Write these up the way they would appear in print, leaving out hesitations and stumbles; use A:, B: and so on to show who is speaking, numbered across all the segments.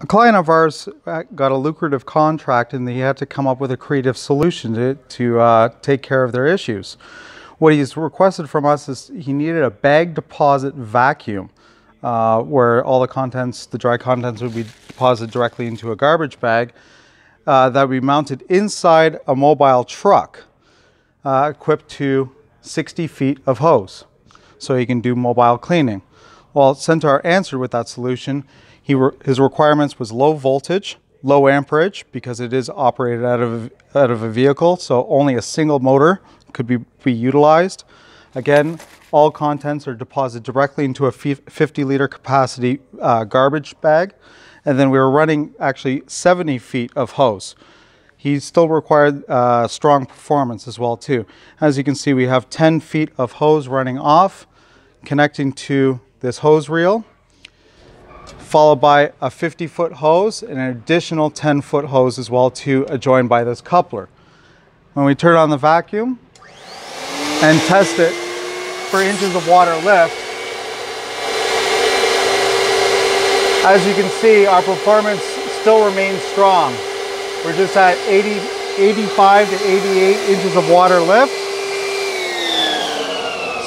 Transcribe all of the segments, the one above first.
A: A client of ours got a lucrative contract and he had to come up with a creative solution to take care of their issues. What he's requested from us is he needed a bag deposit vacuum where all the contents, the dry contents, would be deposited directly into a garbage bag that would be mounted inside a mobile truck equipped to 60 feet of hose so he can do mobile cleaning. Well, Centaur answered with that solution. His requirements was low voltage, low amperage, because it is operated out of a vehicle, so only a single motor could be utilized. Again, all contents are deposited directly into a 50-liter capacity garbage bag, and then we were running actually 70 feet of hose. He still required strong performance as well too. As you can see, we have 10 feet of hose running off, connecting to this hose reel, followed by a 50-foot hose and an additional 10-foot hose as well too, adjoined by this coupler. When we turn on the vacuum and test it for inches of water lift, as you can see, our performance still remains strong. We're just at 85 to 88 inches of water lift.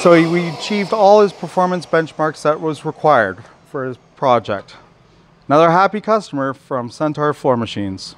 A: So we achieved all his performance benchmarks that was required for his project. Another happy customer from Centaur Floor Machines.